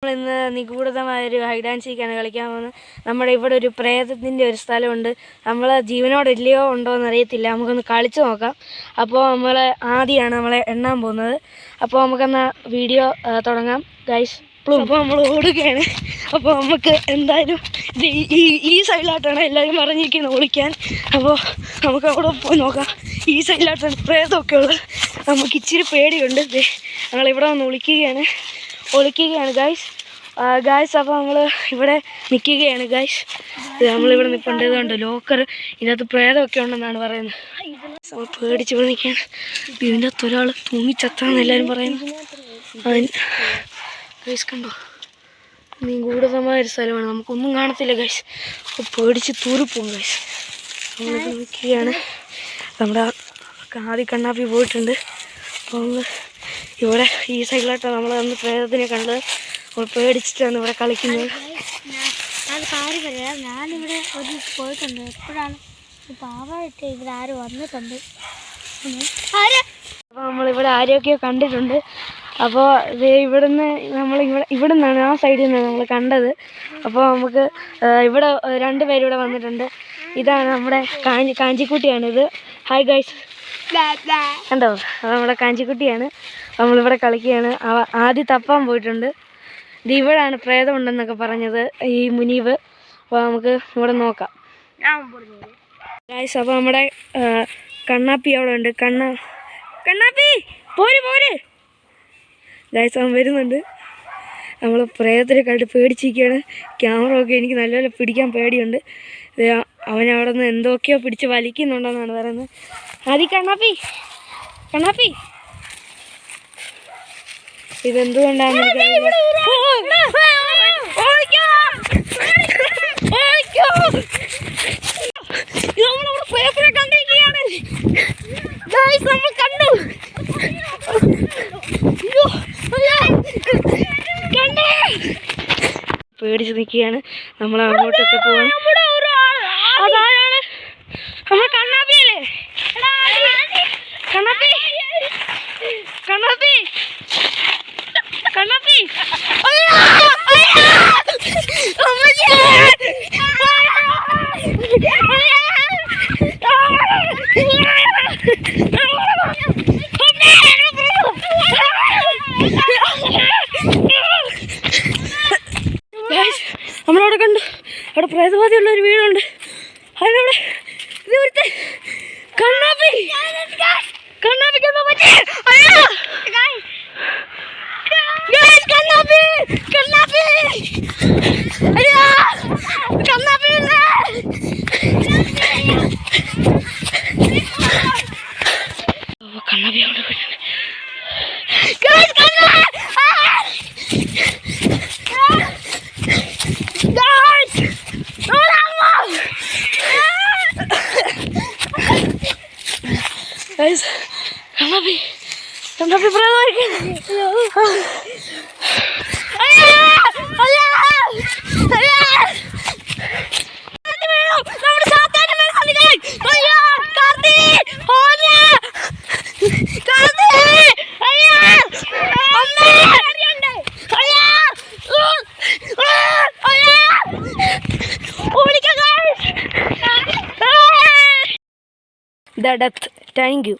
ഇന്ന് നിഗൂഢമായൊരു hide and സീക്കാണ് കളിക്കാൻ പോകുന്നത്. നമ്മുടെ ഇവിടെ ഒരു പ്രേതത്തിൻ്റെ ഒരു സ്ഥലമുണ്ട്. നമ്മൾ ജീവനോടെ ഇല്ലയോ ഉണ്ടോ എന്നറിയത്തില്ല. നമുക്കൊന്ന് കളിച്ച് നോക്കാം. അപ്പോൾ നമ്മൾ ആദ്യമാണ് നമ്മളെ എണ്ണാൻ പോകുന്നത്. അപ്പോൾ നമുക്കെന്നാ വീഡിയോ തുടങ്ങാം ഗൈസ്. അപ്പോൾ നമ്മൾ ഓടുകയാണ്. അപ്പോൾ നമുക്ക് എന്തായാലും ഈ സൈഡിലായിട്ടാണ് എല്ലാവരും പറഞ്ഞിരിക്കുന്നത് ഓടിക്കാൻ. അപ്പോൾ നമുക്ക് അവിടെ പോയി നോക്കാം. ഈ സൈഡിലായിട്ടാണ് പ്രേതമൊക്കെ ഉള്ളത്. നമുക്ക് ഇച്ചിരി പേടിയുണ്ട്. ഞങ്ങളിവിടെ വന്ന് ഒളിക്കുകയാണ് ഗായ്സ്. അപ്പോൾ നമ്മൾ ഇവിടെ നിൽക്കുകയാണ് ഗായ്സ്. നമ്മളിവിടെ നിൽക്കേണ്ടതുകൊണ്ട് ലോക്കർ ഇതിനകത്ത് പ്രേതമൊക്കെ ഉണ്ടെന്നാണ് പറയുന്നത്. നമ്മൾ പേടിച്ച് ഇവിടെ നിൽക്കുകയാണ്. ഇതിൻ്റെ അകത്ത് ഒരാൾ തൂങ്ങിച്ചത്താന്ന് എല്ലാവരും പറയുന്നു. ഗൈസ് കണ്ടോ, നിഗൂഢമായൊരു സ്ഥലമാണ്. നമുക്കൊന്നും കാണത്തില്ല ഗൈസ്. അപ്പോൾ പേടിച്ച് തൂറിപ്പോകും ഗൈസ്. നമ്മളിവിടെ നിൽക്കുകയാണ്. നമ്മുടെ ആദ്യ കണ്ണാപ്പി പോയിട്ടുണ്ട്. അപ്പോൾ നമ്മൾ ഇവിടെ ഈ സൈഡിലായിട്ടാണ് നമ്മൾ അന്ന് പ്രേതത്തിനെ കണ്ടത്. നമ്മൾ പേടിച്ചിട്ടാണ് ഇവിടെ കളിക്കുന്നത്. കാര്യം പറയാം, ഞാനിവിടെ ഒരു പോയിട്ടുണ്ട്. എപ്പോഴാണ് പാവമായിട്ട് ഇവിടെ ആരും വന്നിട്ടുണ്ട്. അപ്പോൾ നമ്മളിവിടെ ആരെയൊക്കെയോ കണ്ടിട്ടുണ്ട്. അപ്പോൾ ഇവിടുന്ന് ഇവിടുന്നാണ് ആ സൈഡിൽ നിന്നാണ് നമ്മൾ കണ്ടത്. അപ്പോൾ നമുക്ക് ഇവിടെ 2 പേര് ഇവിടെ വന്നിട്ടുണ്ട്. ഇതാണ് നമ്മുടെ കാഞ്ചിക്കുട്ടിയാണിത്. ഹായ് ഗൈസ്, കണ്ടോ? അത് നമ്മുടെ കാഞ്ചിക്കുട്ടിയാണ്. നമ്മളിവിടെ കളിക്കുകയാണ്. ആദ്യം തപ്പാൻ പോയിട്ടുണ്ട്. ഇത് ഇവിടാണ് പ്രേതമുണ്ടെന്നൊക്കെ പറഞ്ഞത് ഈ മുനീവ്. അപ്പോൾ നമുക്ക് ഇവിടെ നോക്കാം ഗൈസ്. അപ്പോൾ നമ്മുടെ കണ്ണാപ്പി അവിടെ ഉണ്ട്. കണ്ണാപ്പി പോര് ഗൈസ്. അവൻ വരുന്നുണ്ട്. നമ്മൾ പ്രേതത്തിനെ കണ്ടിട്ട് പേടിച്ചിരിക്കുകയാണ്. ക്യാമറ ഒക്കെ എനിക്ക് നല്ലപോലെ പിടിക്കാൻ പേടിയുണ്ട്. അവനവിടെ നിന്ന് എന്തൊക്കെയോ പിടിച്ച് വലിക്കുന്നുണ്ടെന്നാണ് പറയുന്നത്. ആദ്യം കണ്ണാപ്പി ഇതെന്തുകൊണ്ടാണ് നമ്മൾ കണ്ടു. പേടിച്ച് നിൽക്കുകയാണ്. നമ്മൾ അങ്ങോട്ടൊക്കെ പോവാണ്. അതാരാണ്? നമ്മൾ കണ്ണാപ്പിയല്ലേ? കണ്ണാപ്പി നമ്മളവിടെ കണ്ടു. അവിടെ പ്രേതബാധയുള്ള ഒരു വീടുണ്ട്. അതിനവിടെ ഇവിടുത്തെ കണ്ണാപ്പിക്ക് എന്താ പറ്റി? കണ്ണാപ്പി അവിടെ പോയിട്ടുണ്ട്. കണ്ണാപ്പി The death. Thank you.